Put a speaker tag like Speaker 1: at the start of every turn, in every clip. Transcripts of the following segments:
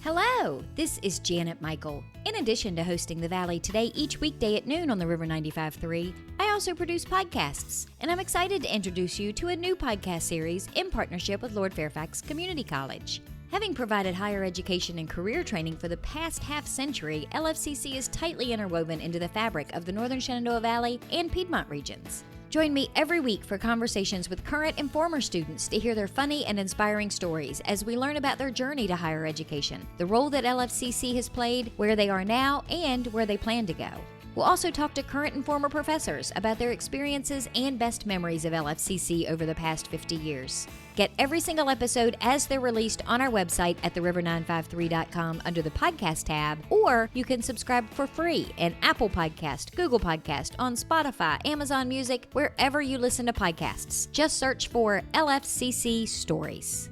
Speaker 1: Hello, this is Janet Michael. In addition to hosting The Valley Today each weekday at noon on the River 95.3, I also produce podcasts, and I'm excited to introduce you to a new podcast series in partnership with Lord Fairfax Community College. Having provided higher education and career training for the past half-century, LFCC is tightly interwoven into the fabric of the Northern Shenandoah Valley and Piedmont regions. Join me every week for conversations with current and former students to hear their funny and inspiring stories as we learn about their journey to higher education, the role that LFCC has played, where they are now, and where they plan to go. We'll also talk to current and former professors about their experiences and best memories of LFCC over the past 50 years. Get every single episode as they're released on our website at theriver953.com under the podcast tab, or you can subscribe for free in Apple Podcast, Google Podcast, on Spotify, Amazon Music, wherever you listen to podcasts. Just search for LFCC Stories.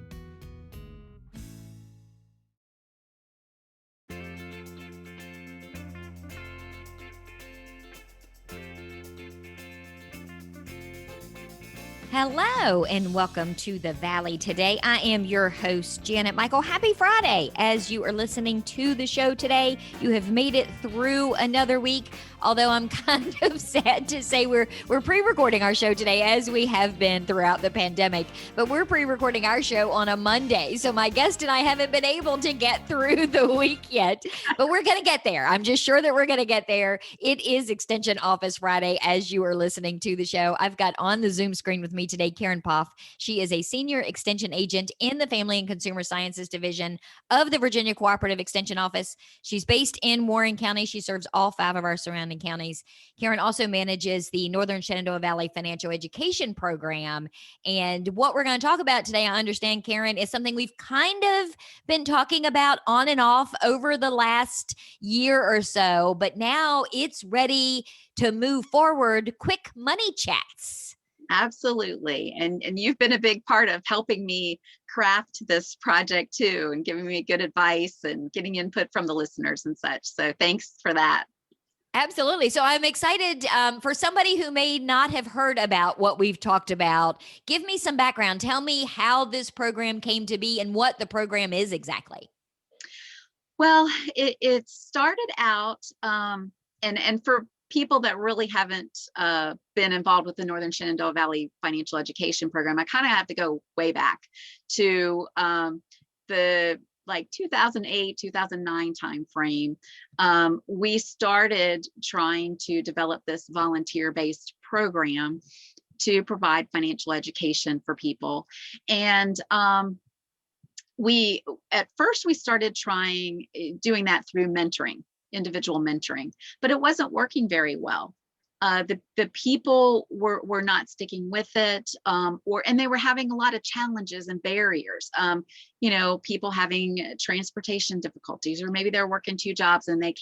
Speaker 1: Hello and welcome to The Valley Today. I am your host, Janet Michael. Happy Friday. As you are listening to the show today, you have made it through another week. Although I'm kind of sad to say we're pre-recording our show today, as we have been throughout the pandemic, but we're pre-recording our show on a Monday. So my guest and I haven't been able to get through the week yet, but we're going to get there. I'm just sure that we're going to get there. It is Extension Office Friday as you are listening to the show. I've got on the Zoom screen with me today, Karen Poff. She is a senior extension agent in the Family and Consumer Sciences Division of the Virginia Cooperative Extension Office. She's based in Warren County. She serves all 5 of our surrounding counties. Karen also manages the Northern Shenandoah Valley Financial Education Program. And what we're going to talk about today, I understand, Karen, is something we've kind of been talking about on and off over the last year or so, but now it's ready to move forward. Quick money chats.
Speaker 2: Absolutely. And you've been a big part of helping me craft this project too, and giving me good advice and getting input from the listeners and such. So thanks for that.
Speaker 1: Absolutely. So I'm excited for somebody who may not have heard about what we've talked about. Give me some background. Tell me how this program came to be and what the program is exactly.
Speaker 2: Well, it started out, and for people that really haven't been involved with the Northern Shenandoah Valley Financial Education Program, I kind of have to go way back to the 2008, 2009 timeframe. We started trying to develop this volunteer-based program to provide financial education for people. And at first we started trying doing that through mentoring, individual mentoring, but it wasn't working very well. The people were not sticking with it, and they were having a lot of challenges and barriers. People having transportation difficulties, or maybe they're working 2 jobs and they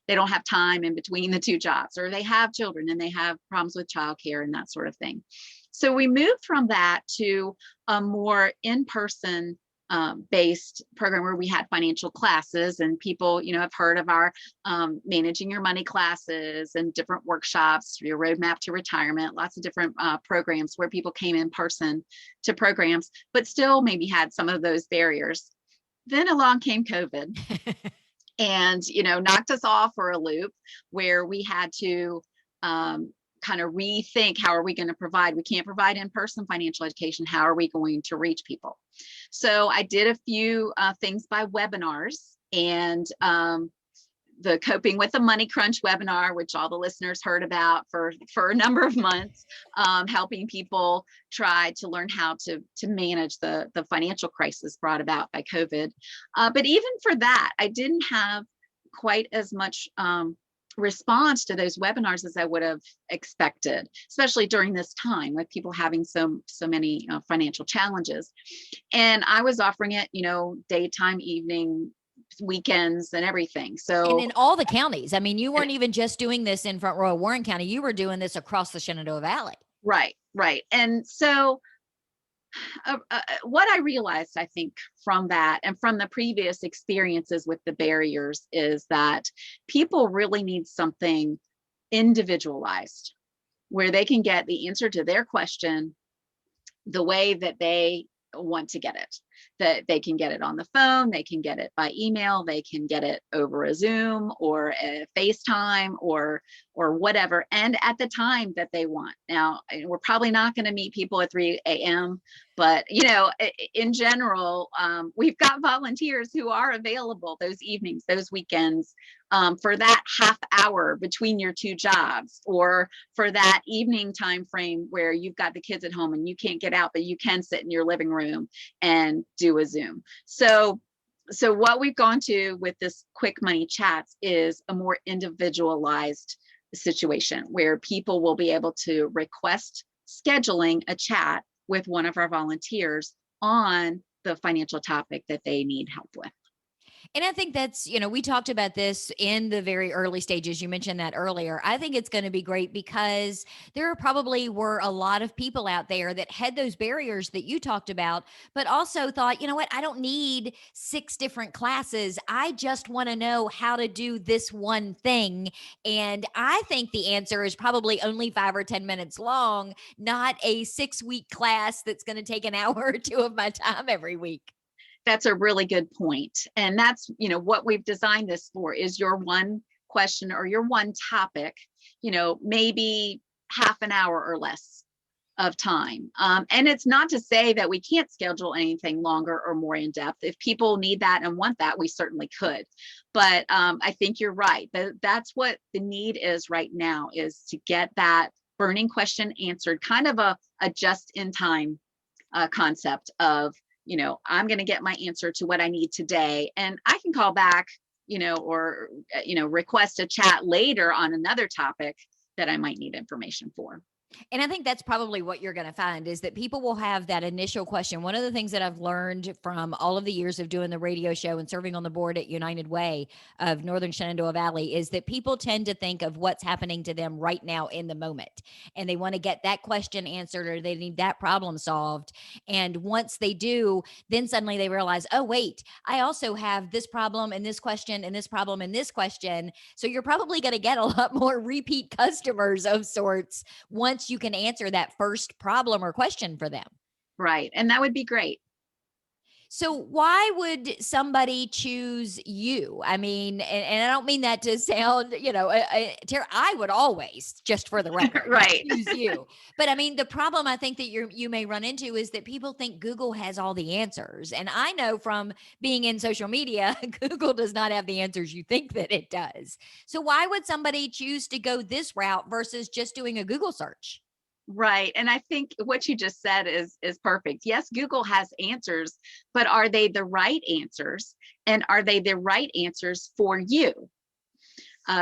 Speaker 2: don't have time in between the 2 jobs, or they have children and they have problems with childcare and that sort of thing. So we moved from that to a more in-person based program where we had financial classes, and people, have heard of our managing your money classes and different workshops, your roadmap to retirement, lots of different programs where people came in person to programs, but still maybe had some of those barriers. Then along came COVID and, knocked us off for a loop where we had to kind of rethink, how are we going to provide? We can't provide in-person financial education. How are we going to reach people? So I did a few things by webinars, and the Coping with the Money Crunch webinar, which all the listeners heard about for a number of months, helping people try to learn how to manage the financial crisis brought about by COVID. But even for that, I didn't have quite as much response to those webinars as I would have expected, especially during this time with people having so many financial challenges. And I was offering it, daytime, evening, weekends, and everything. So,
Speaker 1: and in all the counties, I mean, you weren't even just doing this in Front Royal Warren County, you were doing this across the Shenandoah Valley.
Speaker 2: Right. And so what I realized, I think, from that and from the previous experiences with the barriers is that people really need something individualized where they can get the answer to their question the way that they want to get it. that they can get it on the phone, they can get it by email, they can get it over a Zoom or a FaceTime or whatever, and at the time that they want. Now, we're probably not going to meet people at 3 a.m., but in general, we've got volunteers who are available those evenings, those weekends, for that half hour between your two jobs, or for that evening time frame where you've got the kids at home and you can't get out, but you can sit in your living room and do a Zoom. So what we've gone to with this Quick Money Chats is a more individualized situation where people will be able to request scheduling a chat with one of our volunteers on the financial topic that they need help with.
Speaker 1: And I think that's, we talked about this in the very early stages. You mentioned that earlier. I think it's going to be great because there probably were a lot of people out there that had those barriers that you talked about, but also thought, you know what, I don't need 6 different classes. I just want to know how to do this one thing. And I think the answer is probably only 5 or 10 minutes long, not a 6-week class that's going to take an hour or 2 of my time every week.
Speaker 2: That's a really good point. And that's, what we've designed this for is your one question or your one topic, maybe half an hour or less of time. And it's not to say that we can't schedule anything longer or more in depth. If people need that and want that, we certainly could. But I think you're right. That's what the need is right now, is to get that burning question answered, kind of a just in time concept of, I'm going to get my answer to what I need today, and I can call back, or, request a chat later on another topic that I might need information for.
Speaker 1: And I think that's probably what you're going to find is that people will have that initial question. One of the things that I've learned from all of the years of doing the radio show and serving on the board at United Way of Northern Shenandoah Valley is that people tend to think of what's happening to them right now in the moment. And they want to get that question answered, or they need that problem solved. And once they do, then suddenly they realize, oh, wait, I also have this problem and this question and this problem and this question. So you're probably going to get a lot more repeat customers of sorts once you can answer that first problem or question for them.
Speaker 2: Right. And that would be great.
Speaker 1: So why would somebody choose you? I mean, and I don't mean that to sound, I would always, just for the record,
Speaker 2: right,
Speaker 1: choose you. But I mean, the problem I think that you may run into is that people think Google has all the answers. And I know from being in social media, Google does not have the answers you think that it does. So why would somebody choose to go this route versus just doing a Google search?
Speaker 2: Right. And I think what you just said is perfect. Yes, Google has answers, but are they the right answers? And are they the right answers for you?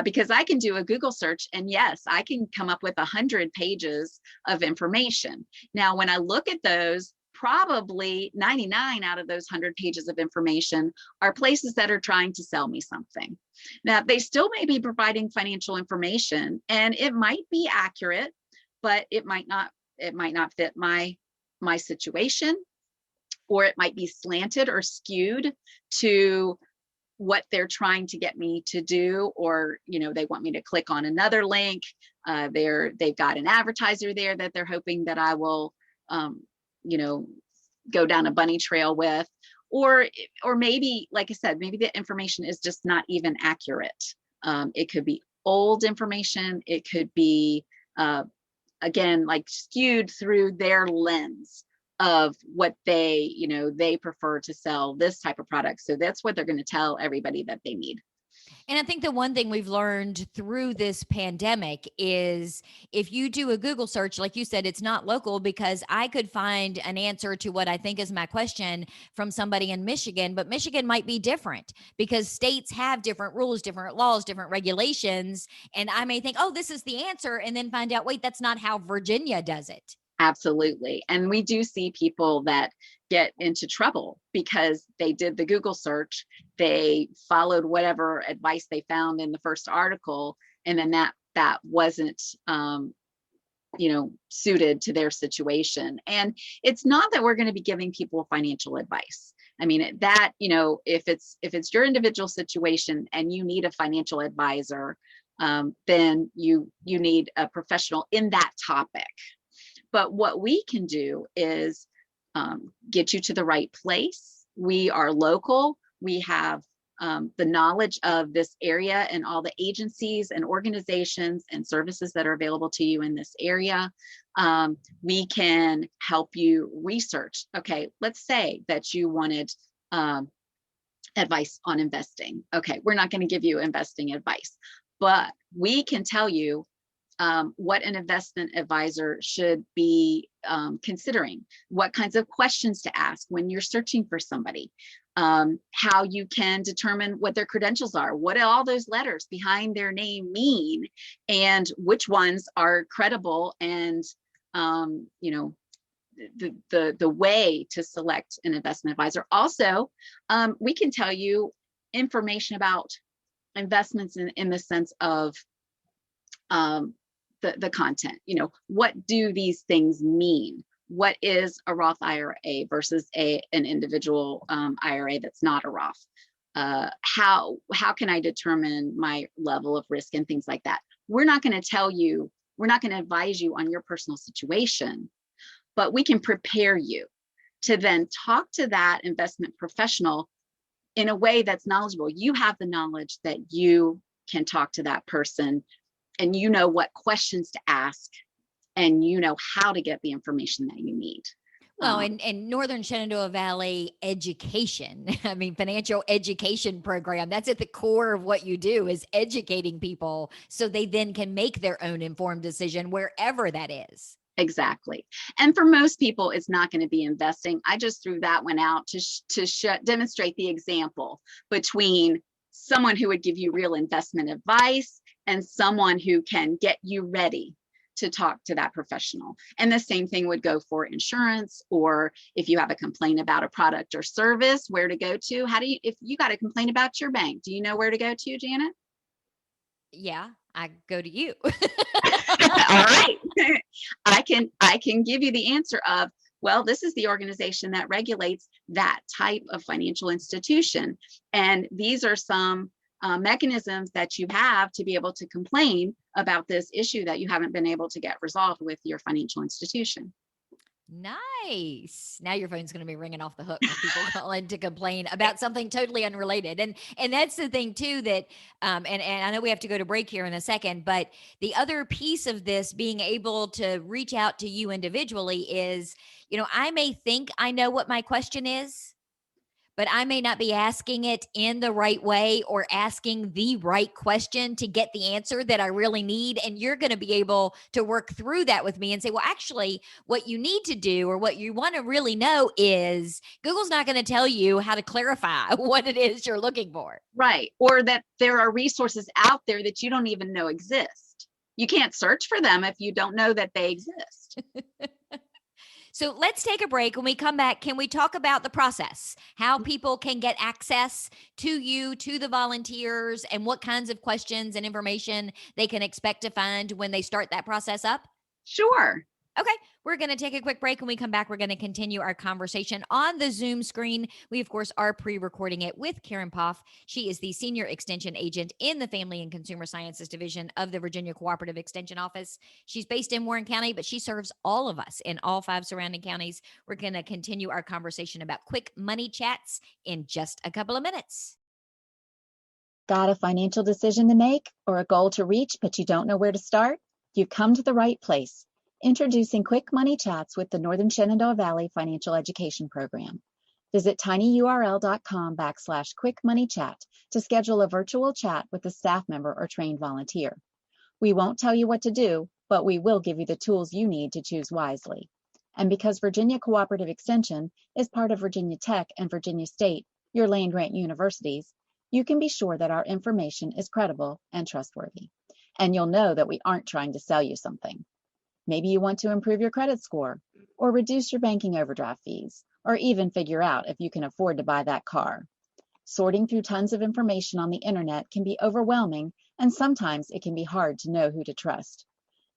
Speaker 2: Because I can do a Google search and yes, I can come up with 100 pages of information. Now, when I look at those, probably 99 out of those 100 pages of information are places that are trying to sell me something. Now, they still may be providing financial information and it might be accurate, but it might not fit my situation, or it might be slanted or skewed to what they're trying to get me to do, or they want me to click on another link. They've got an advertiser there that they're hoping that I will go down a bunny trail with, or maybe, like I said, maybe the information is just not even accurate. It could be old information. It could be again, like skewed through their lens of what they prefer to sell this type of product. So that's what they're going to tell everybody that they need.
Speaker 1: And I think the one thing we've learned through this pandemic is if you do a Google search, like you said, it's not local, because I could find an answer to what I think is my question from somebody in Michigan, but Michigan might be different because states have different rules, different laws, different regulations. And I may think, oh, this is the answer, and then find out, wait, that's not how Virginia does it.
Speaker 2: Absolutely. And we do see people that get into trouble because they did the Google search, they followed whatever advice they found in the first article, and then that wasn't suited to their situation. And it's not that we're going to be giving people financial advice. I mean, that, if it's your individual situation and you need a financial advisor, then you need a professional in that topic. But what we can do is get you to the right place, We are local. We have the knowledge of this area and all the agencies and organizations and services that are available to you in this area. We can help you research. Okay, let's say that you wanted advice on investing. Okay, we're not going to give you investing advice, but we can tell you what an investment advisor should be considering, what kinds of questions to ask when you're searching for somebody, how you can determine what their credentials are, what all those letters behind their name mean, and which ones are credible, and the way to select an investment advisor. Also, we can tell you information about investments in the sense of the content. What do these things mean? What is a Roth IRA versus an individual IRA that's not a Roth? How can I determine my level of risk and things like that? We're not going to advise you on your personal situation, but we can prepare you to then talk to that investment professional in a way that's knowledgeable. You have the knowledge that you can talk to that person, and you know what questions to ask, and you know how to get the information that you need.
Speaker 1: Well, and Northern Shenandoah Valley education, I mean, financial education program, that's at the core of what you do, is educating people so they then can make their own informed decision wherever that is.
Speaker 2: Exactly. And for most people, it's not going to be investing. I just threw that one out to demonstrate the example between someone who would give you real investment advice and someone who can get you ready to talk to that professional. And the same thing would go for insurance, or if you have a complaint about a product or service, where to go to. If you got a complaint about your bank, do you know where to go to, Janet?
Speaker 1: Yeah, I go to you.
Speaker 2: All right. I can give you the answer of, well, this is the organization that regulates that type of financial institution. And these are some mechanisms that you have to be able to complain about this issue that you haven't been able to get resolved with your financial institution.
Speaker 1: Nice. Now your phone's going to be ringing off the hook with people calling to complain about something totally unrelated. And that's the thing too, that, and I know we have to go to break here in a second, but the other piece of this being able to reach out to you individually is, I may think I know what my question is, but I may not be asking it in the right way or asking the right question to get the answer that I really need. And you're going to be able to work through that with me and say, well, actually, what you need to do, or what you want to really know, is Google's not going to tell you how to clarify what it is you're looking for.
Speaker 2: Right. Or that there are resources out there that you don't even know exist. You can't search for them if you don't know that they exist.
Speaker 1: So let's take a break. When we come back, can we talk about the process, how people can get access to you, to the volunteers, and what kinds of questions and information they can expect to find when they start that process up?
Speaker 2: Sure.
Speaker 1: Okay, we're going to take a quick break. When we come back, we're going to continue our conversation on the Zoom screen. We, of course, are pre-recording it with Karen Poff. She is the Senior Extension Agent in the Family and Consumer Sciences Division of the Virginia Cooperative Extension Office. She's based in Warren County, but she serves all of us in all 5 surrounding counties. We're going to continue our conversation about quick money chats in just a couple of minutes.
Speaker 3: Got a financial decision to make or a goal to reach, but you don't know where to start? You've come to the right place. Introducing Quick Money Chats with the Northern Shenandoah Valley Financial Education Program. Visit tinyurl.com/quickmoneychat to schedule a virtual chat with a staff member or trained volunteer. We won't tell you what to do, but we will give you the tools you need to choose wisely. And because Virginia Cooperative Extension is part of Virginia Tech and Virginia State, your land-grant universities, you can be sure that our information is credible and trustworthy. And you'll know that we aren't trying to sell you something. Maybe you want to improve your credit score, or reduce your banking overdraft fees, or even figure out if you can afford to buy that car. Sorting through tons of information on the internet can be overwhelming, and sometimes it can be hard to know who to trust.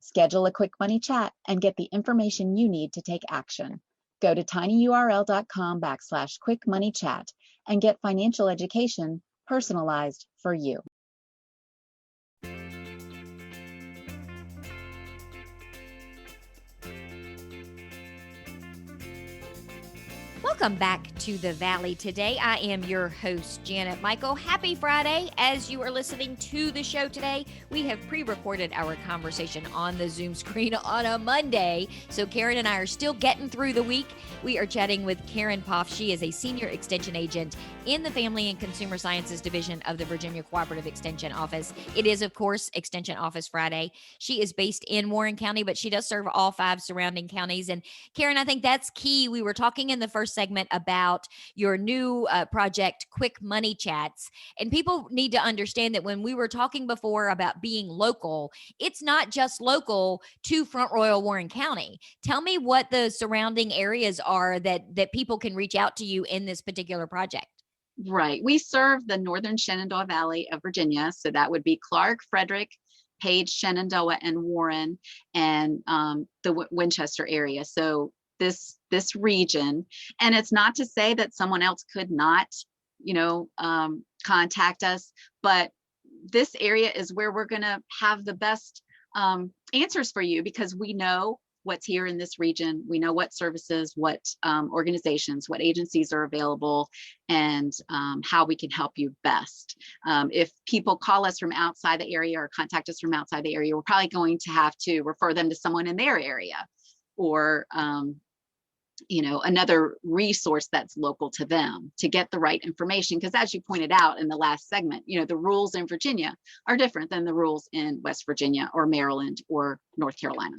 Speaker 3: Schedule a Quick Money Chat and get the information you need to take action. Go to tinyurl.com/quickmoneychat and get financial education personalized for you.
Speaker 1: Welcome back to the Valley today. I am your host, Janet Michael. Happy Friday. As you are listening to the show today, we have pre-recorded our conversation on the Zoom screen on a Monday. So Karen and I are still getting through the week. We are chatting with Karen Poff. She is a senior extension agent in the Family and Consumer Sciences Division of the Virginia Cooperative Extension Office. It is, of course, Extension Office Friday. She is based in Warren County, but she does serve all 5 surrounding counties. And Karen, I think that's key. We were talking in the first segment about your new project, Quick Money Chats. And people need to understand that when we were talking before about being local, it's not just local to Front Royal Warren County. Tell me what the surrounding areas are that people can reach out to you in this particular project.
Speaker 2: Right. We serve the northern Shenandoah Valley of Virginia. So that would be Clark, Frederick, Page, Shenandoah, and Warren, and the Winchester area. So this region, and it's not to say that someone else could not, contact us, but this area is where we're going to have the best answers for you, because we know what's here in this region. We know what services, what organizations, what agencies are available, and how we can help you best. If people call us from outside the area or contact us from outside the area, we're probably going to have to refer them to someone in their area, or another resource that's local to them to get the right information. Because as you pointed out in the last segment, the rules in Virginia are different than the rules in West Virginia or Maryland or North Carolina.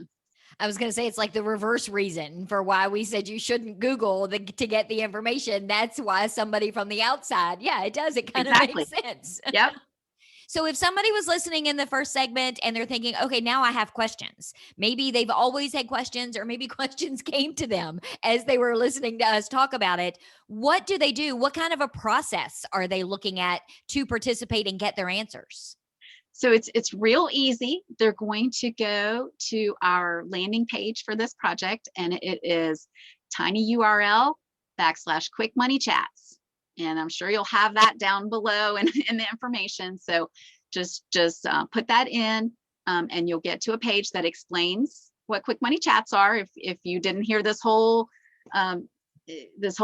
Speaker 1: I was going to say, it's like the reverse reason for why we said you shouldn't Google to get the information. That's why somebody from the outside. Yeah, it does. It kind of makes sense.
Speaker 2: Yep.
Speaker 1: So if somebody was listening in the first segment and they're thinking, okay, now I have questions, maybe they've always had questions, or maybe questions came to them as they were listening to us talk about it. What do they do? What kind of a process are they looking at to participate and get their answers?
Speaker 2: So it's real easy. They're going to go to our landing page for this project, and it is tinyurl/Quick Money Chats. And I'm sure you'll have that down below in the information. So just put that in, and you'll get to a page that explains what Quick Money Chats are. If you didn't hear this whole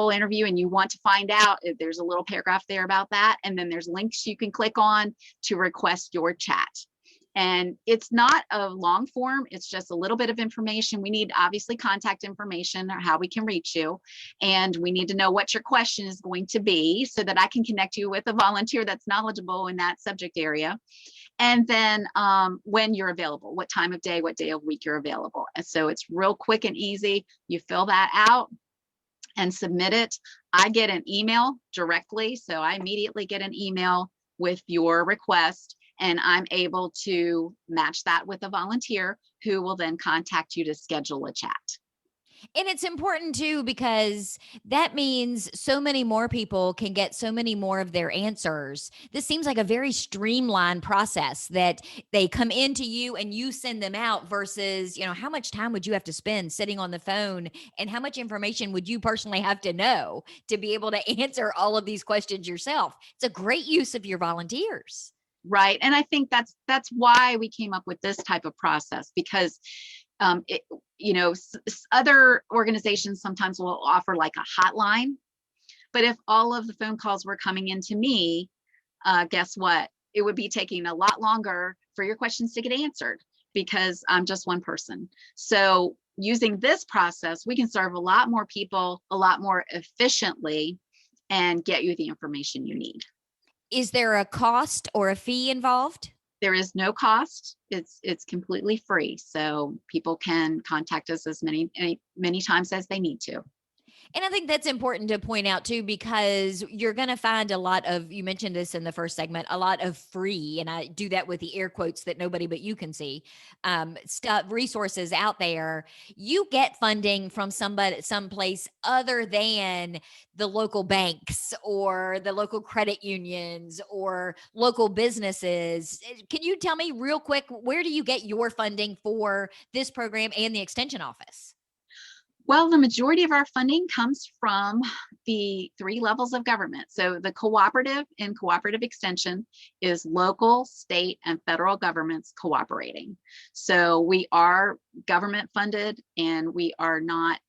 Speaker 2: interview and you want to find out, there's a little paragraph there about that. And then there's links you can click on to request your chat. And it's not a long form. It's just a little bit of information. We need obviously contact information or how we can reach you. And we need to know what your question is going to be so that I can connect you with a volunteer that's knowledgeable in that subject area. And then when you're available, what time of day, what day of week you're available. And so it's real quick and easy. You fill that out and submit it. I get an email directly. So I immediately get an email with your request, and I'm able to match that with a volunteer who will then contact you to schedule a chat.
Speaker 1: And it's important too, because that means so many more people can get so many more of their answers. This seems like a very streamlined process that they come into you and you send them out versus, how much time would you have to spend sitting on the phone, and how much information would you personally have to know to be able to answer all of these questions yourself? It's a great use of your volunteers.
Speaker 2: Right. And I think that's why we came up with this type of process, because other organizations sometimes will offer like a hotline, but if all of the phone calls were coming into me, guess what? It would be taking a lot longer for your questions to get answered, because I'm just one person. So using this process, we can serve a lot more people a lot more efficiently and get you the information you need.
Speaker 1: Is there a cost or a fee involved?
Speaker 2: There is no cost. It's completely free. So people can contact us as many times as they need to.
Speaker 1: And I think that's important to point out too, because you're going to find a lot of, you mentioned this in the first segment, a lot of free, and I do that with the air quotes that nobody but you can see, resources out there. You get funding from someplace other than the local banks or the local credit unions or local businesses. Can you tell me real quick, where do you get your funding for this program and the Extension Office?
Speaker 2: Well, the majority of our funding comes from the 3 levels of government. So the cooperative and cooperative extension is local, state, and federal governments cooperating. So we are government funded, and we are not,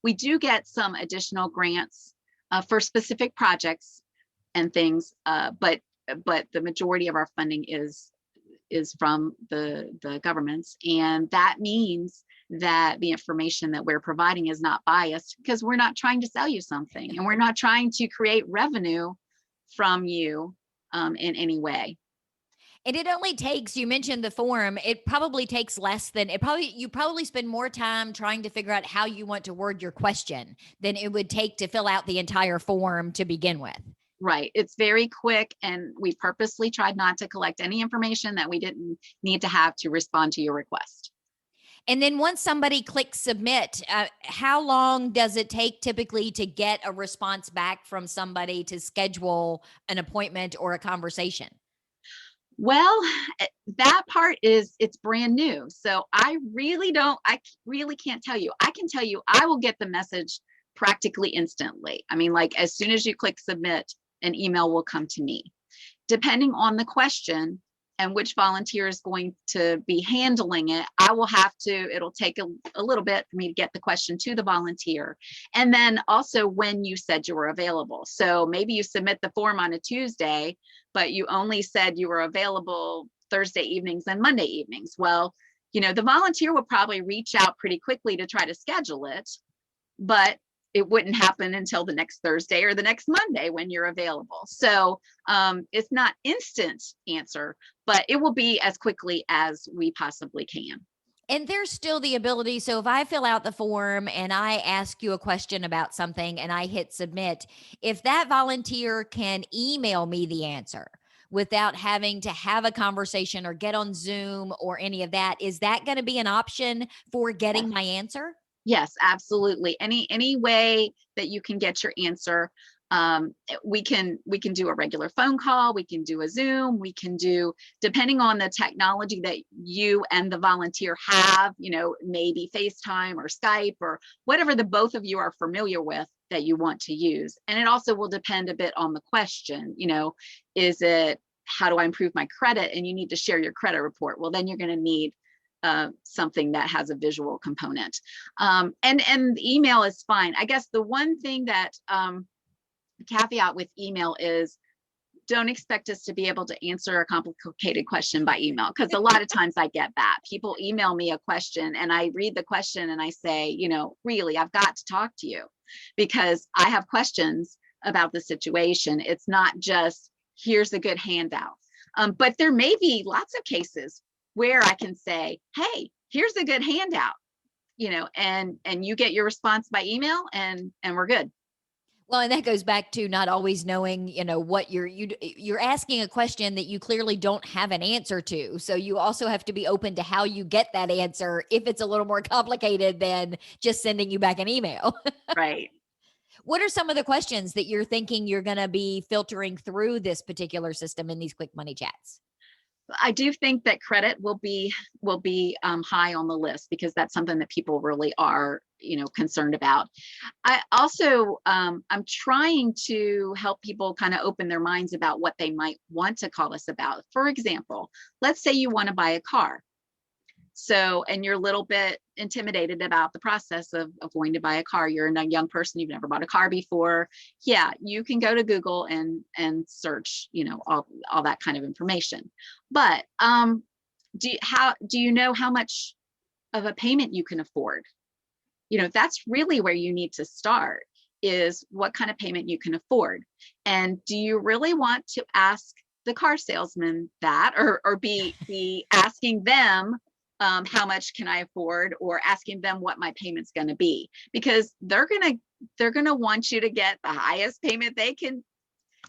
Speaker 2: we do get some additional grants for specific projects and things. But the majority of our funding is from the governments, and that means that the information that we're providing is not biased, because we're not trying to sell you something, and we're not trying to create revenue from you in any way.
Speaker 1: And it only takes, you mentioned the form, it probably takes less than, you probably spend more time trying to figure out how you want to word your question than it would take to fill out the entire form to begin with.
Speaker 2: Right. It's very quick, and we purposely tried not to collect any information that we didn't need to have to respond to your request.
Speaker 1: And then once somebody clicks submit, how long does it take typically to get a response back from somebody to schedule an appointment or a conversation?
Speaker 2: Well, that part it's brand new. So I really can't tell you. I can tell you, I will get the message practically instantly. I mean, like as soon as you click submit, an email will come to me. Depending on the question and which volunteer is going to be handling it, it'll take a little bit for me to get the question to the volunteer. And then also when you said you were available. So maybe you submit the form on a Tuesday, but you only said you were available Thursday evenings and Monday evenings. Well, the volunteer will probably reach out pretty quickly to try to schedule it, but it wouldn't happen until the next Thursday or the next Monday when you're available. So it's not instant answer, but it will be as quickly as we possibly can.
Speaker 1: And there's still the ability. So if I fill out the form and I ask you a question about something and I hit submit, if that volunteer can email me the answer without having to have a conversation or get on Zoom or any of that, is that going to be an option for getting my answer?
Speaker 2: Yes, absolutely. Any way that you can get your answer. We can do a regular phone call. We can do a Zoom. We can do, depending on the technology that you and the volunteer have, maybe FaceTime or Skype or whatever the both of you are familiar with that you want to use. And it also will depend a bit on the question. Is it, how do I improve my credit? And you need to share your credit report. Well, then you're going to need something that has a visual component. And email is fine. I guess the one thing that caveat with email is, don't expect us to be able to answer a complicated question by email, because a lot of times I get that. People email me a question and I read the question and I say, really, I've got to talk to you because I have questions about the situation. It's not just, here's a good handout. But there may be lots of cases where I can say, hey, here's a good handout, and you get your response by email and we're good.
Speaker 1: Well, and that goes back to not always knowing, what you're asking a question that you clearly don't have an answer to. So you also have to be open to how you get that answer if it's a little more complicated than just sending you back an email.
Speaker 2: Right.
Speaker 1: What are some of the questions that you're thinking you're going to be filtering through this particular system in these quick money chats?
Speaker 2: I do think that credit will be high on the list, because that's something that people really are, concerned about. I also, I'm trying to help people kind of open their minds about what they might want to call us about. For example, let's say you want to buy a car. So, and you're a little bit intimidated about the process of going to buy a car. You're a young person, you've never bought a car before. Yeah, you can go to Google and search, all that kind of information. But do you know how much of a payment you can afford? That's really where you need to start, is what kind of payment you can afford. And do you really want to ask the car salesman that, or be asking them, how much can I afford, or asking them what my payment's going to be, because they're going to want you to get the highest payment they can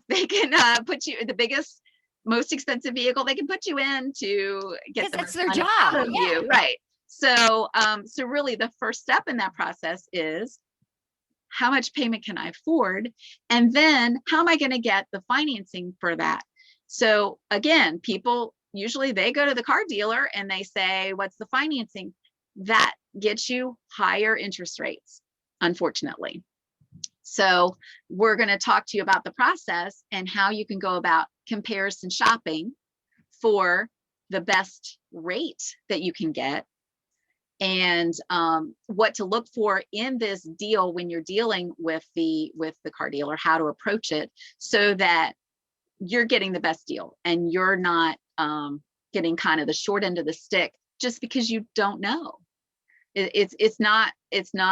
Speaker 2: put you, the biggest, most expensive vehicle they can put you in to get
Speaker 1: that's their
Speaker 2: money
Speaker 1: job
Speaker 2: out of you. Right. So really the first step in that process is, how much payment can I afford? And then how am I going to get the financing for that? So again, people usually they go to the car dealer and they say, what's the financing? That gets you higher interest rates, unfortunately. So we're going to talk to you about the process and how you can go about comparison shopping for the best rate that you can get. and what to look for in this deal when you're dealing with the car dealer, how to approach it so that you're getting the best deal and you're not getting kind of the short end of the stick just because you don't know. It's not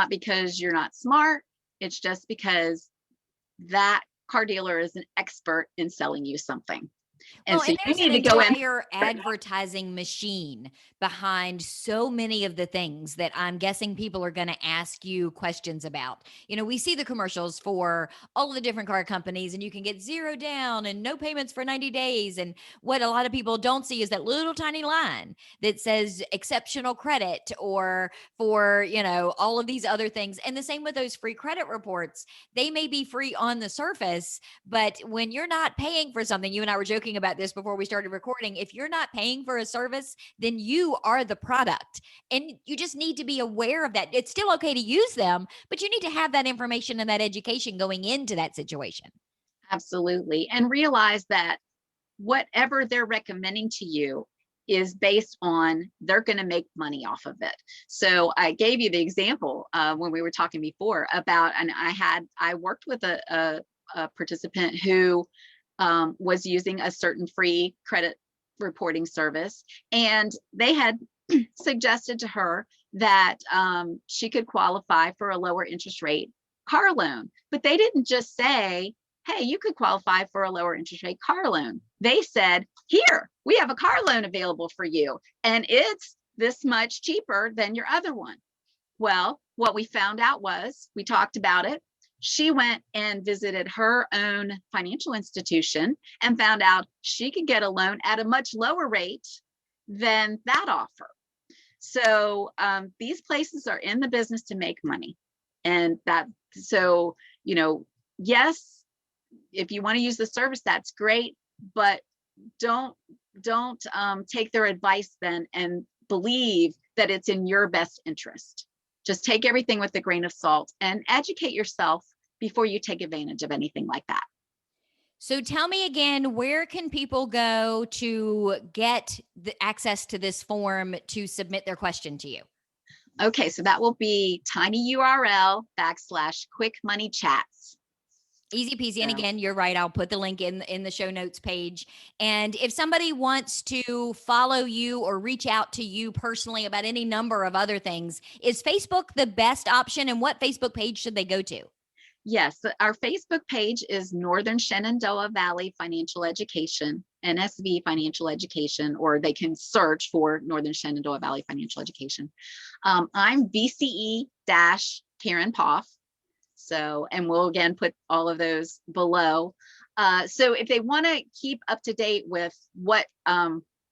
Speaker 2: because you're not smart. It's just because that car dealer is an expert in selling you something. And so you
Speaker 1: there's
Speaker 2: need
Speaker 1: an
Speaker 2: to go in.
Speaker 1: entire advertising machine behind so many of the things that I'm guessing people are going to ask you questions about. We see the commercials for all of the different car companies, and you can get 0 down and no payments for 90 days. And what a lot of people don't see is that little tiny line that says exceptional credit, or for, all of these other things. And the same with those free credit reports. They may be free on the surface, but when you're not paying for something, you and I were joking about this before we started recording. If you're not paying for a service, then you are the product. And you just need to be aware of that. It's still okay to use them, but you need to have that information and that education going into that situation.
Speaker 2: Absolutely. And realize that whatever they're recommending to you is based on they're going to make money off of it. So I gave you the example when we were talking before about, and I worked with a participant who was using a certain free credit reporting service, and they had suggested to her that she could qualify for a lower interest rate car loan. But they didn't just say, hey, you could qualify for a lower interest rate car loan. They said, here, we have a car loan available for you, and it's this much cheaper than your other one. Well, what we found out was, we talked about it. She went and visited her own financial institution and found out she could get a loan at a much lower rate than that offer. So these places are in the business to make money. And yes, if you want to use the service, that's great, but don't take their advice then and believe that it's in your best interest. Just take everything with a grain of salt and educate yourself before you take advantage of anything like that.
Speaker 1: So tell me again, where can people go to get the access to this form to submit their question to you?
Speaker 2: Okay, so that will be tinyurl/quick money chats.
Speaker 1: Easy peasy. And again, you're right. I'll put the link in the show notes page. And if somebody wants to follow you or reach out to you personally about any number of other things, is Facebook the best option? And what Facebook page should they go to?
Speaker 2: Yes, our Facebook page is Northern Shenandoah Valley Financial Education, NSV Financial Education, or they can search for Northern Shenandoah Valley Financial Education. I'm VCE-Karen Poff. So, and we'll again put all of those below. So if they want to keep up to date with what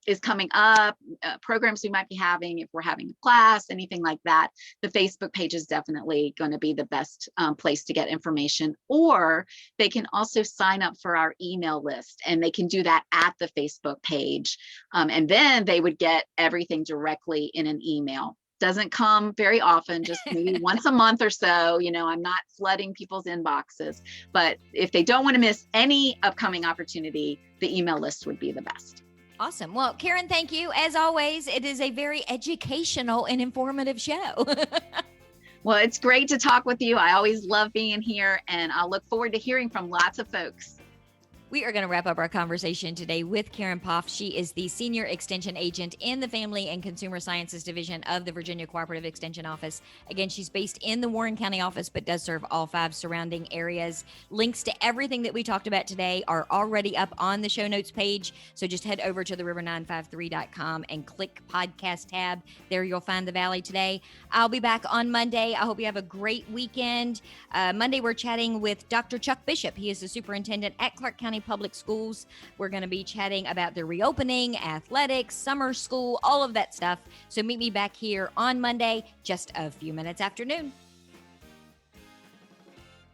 Speaker 2: is coming up, programs we might be having, if we're having a class, anything like that, the Facebook page is definitely going to be the best place to get information. Or they can also sign up for our email list, and they can do that at the Facebook page. And then they would get everything directly in an email. Doesn't come very often, just maybe once a month or so. I'm not flooding people's inboxes, but if they don't want to miss any upcoming opportunity, the email list would be the best.
Speaker 1: Awesome. Well, Karen, thank you. As always, it is a very educational and informative show.
Speaker 2: Well, it's great to talk with you. I always love being here, and I'll look forward to hearing from lots of folks.
Speaker 1: We are going to wrap up our conversation today with Karen Poff. She is the Senior Extension Agent in the Family and Consumer Sciences Division of the Virginia Cooperative Extension Office. Again, she's based in the Warren County office, but does serve all 5 surrounding areas. Links to everything that we talked about today are already up on the show notes page. So just head over to theriver953.com and click podcast tab. There you'll find the Valley today. I'll be back on Monday. I hope you have a great weekend. Monday, we're chatting with Dr. Chuck Bishop. He is the superintendent at Clark County Public Schools. We're going to be chatting about the reopening, athletics, summer school, all of that stuff. So meet me back here on Monday, just a few minutes after noon.